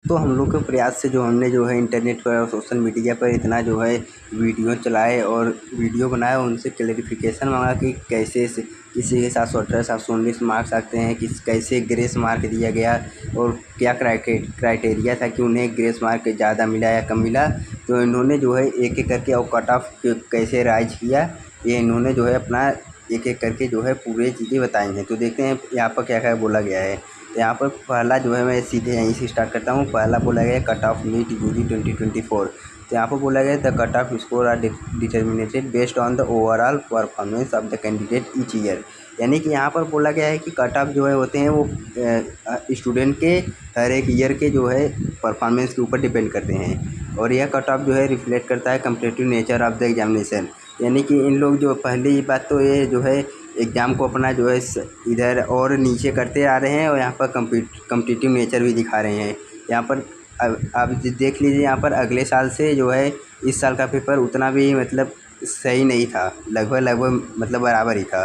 तो हम लोग के प्रयास से जो हमने जो है इंटरनेट पर और सोशल मीडिया पर इतना जो है वीडियो चलाए और वीडियो बनाए, उनसे क्लेरिफिकेशन मांगा कि कैसे से किसी के 718 719 मार्क्स आते हैं, कैसे ग्रेस मार्क दिया गया और क्या क्राइटेरिया था कि उन्हें ग्रेस मार्क ज़्यादा मिला या कम मिला। तो इन्होंने जो है एक एक करके और कट ऑफ कैसे राइज किया, ये इन्होंने जो है अपना एक एक करके जो है पूरे चीज़ें बताई हैं। तो देखते हैं यहाँ पर क्या क्या बोला गया है। तो यहाँ पर पहला जो है, मैं सीधे यहीं से स्टार्ट करता हूँ। पहला बोला गया है कट ऑफ नीट यूजी 2024। तो यहाँ पर बोला गया है the cut off score are determinated based on the overall performance of the candidate each year. यानी कि यहाँ पर बोला गया है कि कट ऑफ जो है होते हैं वो स्टूडेंट के हर एक ईयर के जो है परफॉर्मेंस के ऊपर डिपेंड करते हैं, और यह कट ऑफ जो है रिफ्लेक्ट करता है competitive nature of the examination. यानी कि इन लोग जो पहली बात तो ये जो है एग्ज़ाम को अपना जो है इधर और नीचे करते आ रहे हैं, और यहाँ पर कम्पिटिटिव नेचर भी दिखा रहे हैं। यहाँ पर अब देख लीजिए, यहाँ पर अगले साल से जो है इस साल का पेपर उतना भी मतलब सही नहीं था, लगभग मतलब बराबर ही था।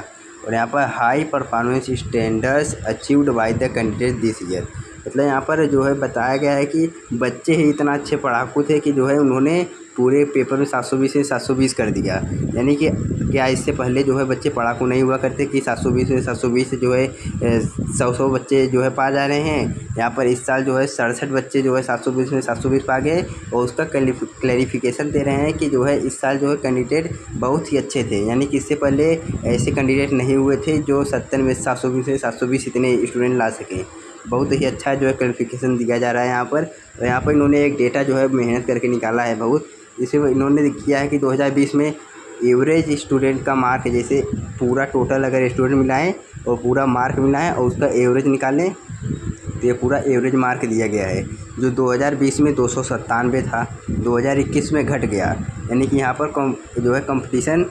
और यहाँ पर high performance standards achieved by the candidate this year. मतलब यहाँ पर जो है बताया गया है कि बच्चे ही इतना अच्छे पढ़ाकू थे कि जो है उन्होंने पूरे पेपर में 720 से 720 कर दिया। यानी कि क्या इससे पहले जो है बच्चे पढ़ाकू नहीं हुआ करते कि 720 से 720 जो है 100 बच्चे जो है पा जा रहे हैं। यहाँ पर इस साल जो है 67 बच्चे जो है 720 में 720 पा गए, और उसका क्लैरिफिकेशन दे रहे हैं कि जो है इस साल जो है कैंडिडेट बहुत ही अच्छे थे। यानी कि इससे पहले ऐसे कैंडिडेट नहीं हुए थे जो 70 में 720 से 720 इतने स्टूडेंट ला सकें। बहुत ही अच्छा जो है क्लैरिफिकेशन दिया जा रहा है यहाँ पर। और यहाँ पर इन्होंने एक डेटा जो है मेहनत करके निकाला है बहुत। इसे इन्होंने किया है कि 2020 में एवरेज स्टूडेंट का मार्क, जैसे पूरा टोटल अगर स्टूडेंट मिलाएं और पूरा मार्क मिलाएं और उसका एवरेज निकालें, तो ये पूरा एवरेज मार्क दिया गया है जो 2020 में 297 था, 2021 में घट गया। यानी कि यहाँ पर जो है कंपटीशन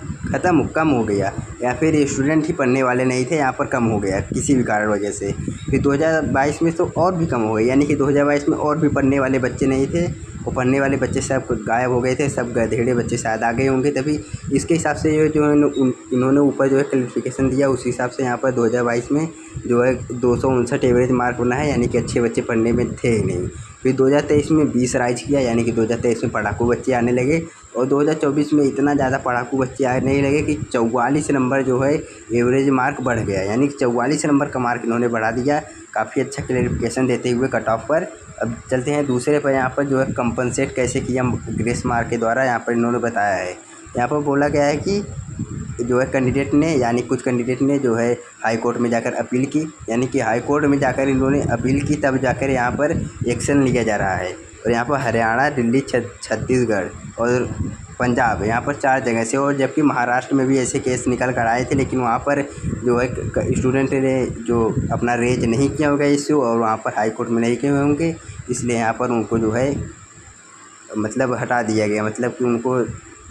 कम हो गया, या फिर स्टूडेंट ही पढ़ने वाले नहीं थे, यहाँ पर कम हो गया किसी भी कारण वजह से। फिर 2022 में तो और भी कम हो गया, यानी कि 2022 में और भी पढ़ने वाले बच्चे नहीं थे, वो पढ़ने वाले बच्चे सब गायब हो गए थे, सब गधेड़े बच्चे शायद आ गए होंगे। तभी इसके हिसाब से जो है इन्होंने ऊपर जो है क्लैरिफिकेशन दिया, उस हिसाब से यहाँ पर 2022 में जो है 259 एवरेज मार्क बना है, यानी कि अच्छे बच्चे पढ़ने में थे ही नहीं। फिर 2023 में 20 राइज किया, यानी कि 2023 में पढ़ाकू बच्चे आने लगे, और 2024 में इतना ज़्यादा पढ़ाकू बच्चे आने लगे कि 44 नंबर जो है एवरेज मार्क बढ़ गया। यानी कि 44 नंबर का मार्क इन्होंने बढ़ा दिया, काफ़ी अच्छा क्लैरिफिकेशन देते हुए कट ऑफ पर। अब चलते हैं दूसरे पर। यहाँ पर जो है कंपनसेट कैसे किया ग्रेस मार्क के द्वारा, यहाँ पर इन्होंने बताया है। यहाँ पर बोला गया है कि जो है कैंडिडेट ने, यानी कुछ कैंडिडेट ने जो है हाई कोर्ट में जाकर अपील की, यानी कि हाई कोर्ट में जाकर इन्होंने अपील की, तब जाकर यहाँ पर एक्शन लिया जा रहा है। और यहाँ पर हरियाणा, दिल्ली, छत्तीसगढ़ और पंजाब, यहाँ पर 4 जगह से, और जबकि महाराष्ट्र में भी ऐसे केस निकल कर आए थे, लेकिन वहाँ पर जो है स्टूडेंट ने जो अपना रेज नहीं किया होगा इश्यू, और वहाँ पर हाई कोर्ट में नहीं किए होंगे, इसलिए यहाँ पर उनको जो है मतलब हटा दिया गया, मतलब कि उनको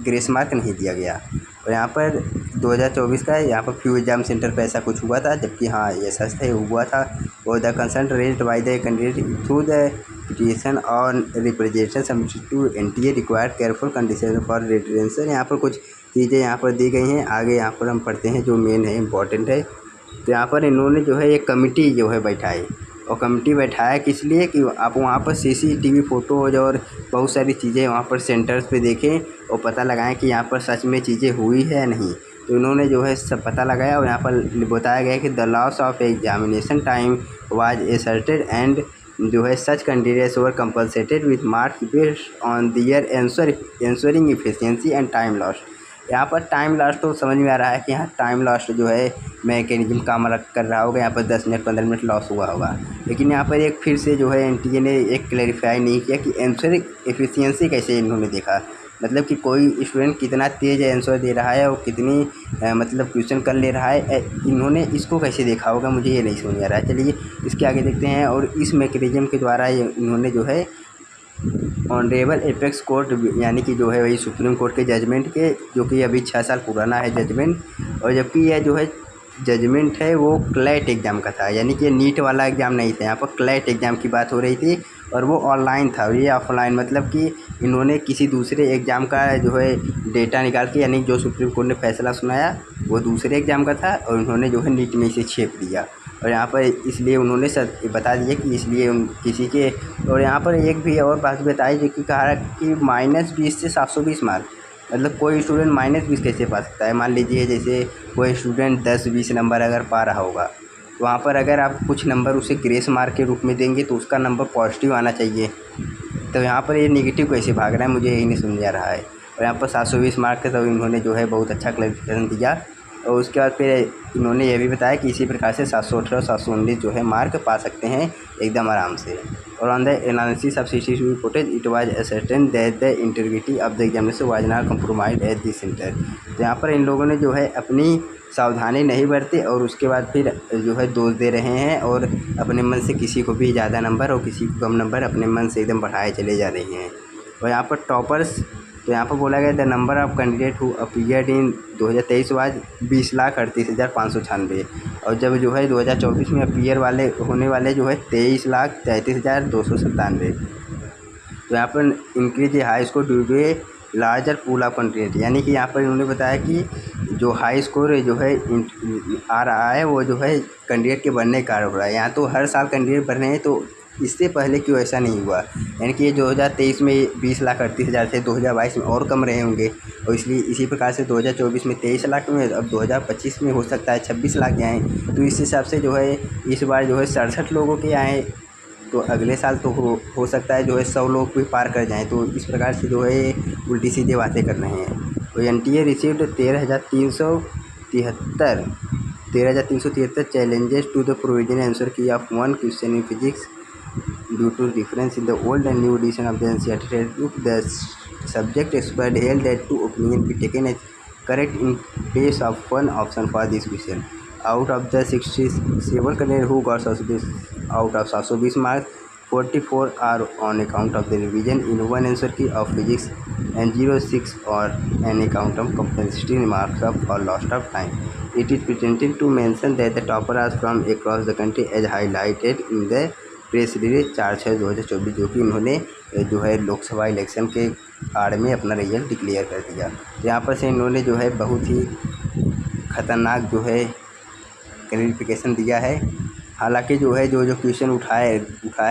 ग्रेस मार्क नहीं दिया गया। और यहाँ पर 2024 का यहाँ पर फ्यू एग्जाम सेंटर पर ऐसा कुछ हुआ था, जबकि हाँ ये सच है, हुआ था। और the concern raised by the candidate through the petition on representation submitted to NTA required careful condition for residential. यहाँ पर कुछ चीज़ें यहाँ पर दी गई हैं, आगे यहाँ पर हम पढ़ते हैं जो मेन है, इम्पॉर्टेंट है। तो यहाँ पर इन्होंने जो है एक कमिटी जो है बैठाई, और कमिटी बैठाया किस लिए कि आप वहाँ पर सीसीटीवी फ़ोटोज़ और बहुत सारी चीज़ें वहाँ पर सेंटर्स पे देखें और पता लगाएं कि यहाँ पर सच में चीज़ें हुई है या नहीं। तो इन्होंने जो है सब पता लगाया, और यहाँ पर बताया गया कि the loss of examination time was asserted and जो है such candidates were compensated with marks based on their answering efficiency and time lost. यहाँ पर टाइम लॉस्ट तो समझ में आ रहा है कि यहाँ टाइम लॉस्ट जो है मैकेनिज्म काम कर रहा होगा, यहाँ पर 10 मिनट 15 मिनट लॉस हुआ होगा। लेकिन यहाँ पर एक फिर से जो है एनटीए ने एक क्लैरिफाई नहीं किया कि आंसर एफिशिएंसी कैसे इन्होंने देखा, मतलब कि कोई स्टूडेंट कितना तेज़ आंसर दे रहा है और कितनी मतलब क्वेश्चन कर ले रहा है, इन्होंने इसको कैसे देखा होगा, मुझे ये नहीं समझ आ रहा है। चलिए इसके आगे देखते हैं। और इस मैकेनिज्म के द्वारा इन्होंने जो है ऑनरेबल एपेक्स कोर्ट, यानी कि जो है वही सुप्रीम कोर्ट के जजमेंट के, जो कि अभी 6 साल पुराना है जजमेंट, और जबकि यह जो है जजमेंट है वो क्लैट एग्ज़ाम का था, यानी कि नीट वाला एग्ज़ाम नहीं था, यहाँ पर क्लैट एग्ज़ाम की बात हो रही थी, और वो ऑनलाइन था और ये ऑफलाइन, मतलब कि इन्होंने किसी दूसरे एग्ज़ाम का जो है डेटा निकाल के, यानी जो सुप्रीम कोर्ट ने फैसला सुनाया वो दूसरे एग्ज़ाम का था, और इन्होंने जो है नीट में इसे छेप दिया। और यहाँ पर इसलिए उन्होंने बता दिया कि इसलिए किसी के। और यहाँ पर एक भी और बात बताई जो कि कहा कि -20 से 720 मार्क, मतलब कोई स्टूडेंट -20 कैसे पा सकता है। मान लीजिए जैसे कोई स्टूडेंट 10-20 नंबर अगर पा रहा होगा, तो वहाँ पर अगर आप कुछ नंबर उसे ग्रेस मार्क के रूप में देंगे तो उसका नंबर पॉजिटिव आना चाहिए। तो यहाँ पर ये नेगेटिव कैसे भाग रहा है, मुझे यही नहीं समझ आ रहा है। और यहाँ पर 720 मार्क का तो इन्होंने जो है बहुत अच्छा क्लैरिफिकेशन दिया। और उसके बाद फिर इन्होंने ये भी बताया कि इसी प्रकार से 718 और 719 जो है मार्क पा सकते हैं एकदम आराम से। और on the analysis of CCTV footage it was ascertain that the integrity of the examination was not compromised at this centre. तो यहाँ पर इन लोगों ने जो है अपनी सावधानी नहीं बरती और उसके बाद फिर जो है दोष दे रहे हैं और अपने मन से किसी को भी ज़्यादा नंबर और किसी को कम नंबर अपने मन से एकदम बढ़ाए चले जा रही हैं। और यहाँ पर टॉपर्स, तो यहाँ पर बोला गया the number of candidate who appeared in 2023 was 20,38,596। और जब जो है 2024 में अपीयर वाले होने वाले जो है 23,33,297। तो यहाँ पर increase high score due to a larger pool of candidate, यानी कि यहाँ पर इन्होंने बताया कि जो हाई स्कोर जो है आ रहा है वो जो है कैंडिडेट के बढ़ने के कारण हो रहा है। यहाँ तो हर साल कैंडिडेट बढ़ रहे हैं, तो इससे पहले क्यों ऐसा नहीं हुआ। यानी कि ये 2023 में 20,38,000 थे, 2022 में और कम रहे होंगे और इसलिए इसी प्रकार से 2024 में 23 लाख में, अब 2025 में हो सकता है 26 लाख के आएँ। तो इस हिसाब से जो है इस बार जो है 67 लोगों के आए, तो अगले साल तो हो सकता है जो है 100 लोग भी पार कर जाएँ। तो इस प्रकार से जो है उल्टी सीधे बातें कर रहे हैं। तो NTA received 13,373 challenges to the provisional answer key of one question in physics due to difference in the old and new edition of the NCERT textbook. The subject expert held that two opinions be taken as correct in place of one option for this question. Out of the 67 candidates who got out of 720 marks, 44 are on account of the revision in one answer key of physics and 06 are on account of compensatory marks or loss of time. It is pretended to mention that the topper are from across the country as highlighted in the press release 4/6/2024, जो कि उन्होंने जो है Lok Sabha election के आड़ में अपना result declare कर दिया। तो यहाँ पर से इन्होंने जो है बहुत ही ख़तरनाक जो है क्लैरिफिकेशन दिया है। हालांकि जो है जो क्वेश्चन उठाए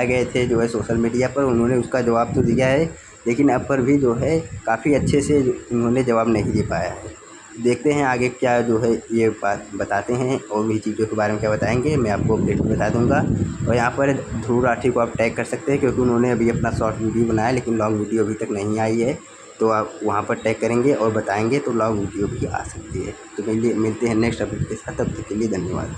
गए थे जो है सोशल मीडिया पर, उन्होंने उसका जवाब तो दिया है, लेकिन अब पर भी जो है काफ़ी अच्छे से उन्होंने जवाब नहीं दे पाया है। देखते हैं आगे क्या जो है ये बात बताते हैं और भी चीज़ों के बारे में क्या बताएंगे, मैं आपको अपडेट में बता दूंगा। और यहाँ पर ध्रुव राठी को आप टैग कर सकते हैं क्योंकि उन्होंने अभी अपना शॉर्ट वीडियो बनाया, लेकिन लॉन्ग वीडियो अभी तक नहीं आई है। तो आप वहाँ पर टैग करेंगे और बताएंगे तो लॉन्ग वीडियो भी आ सकती है। तो मिलते हैं नेक्स्ट अपडेट के साथ, तब तक के लिए धन्यवाद।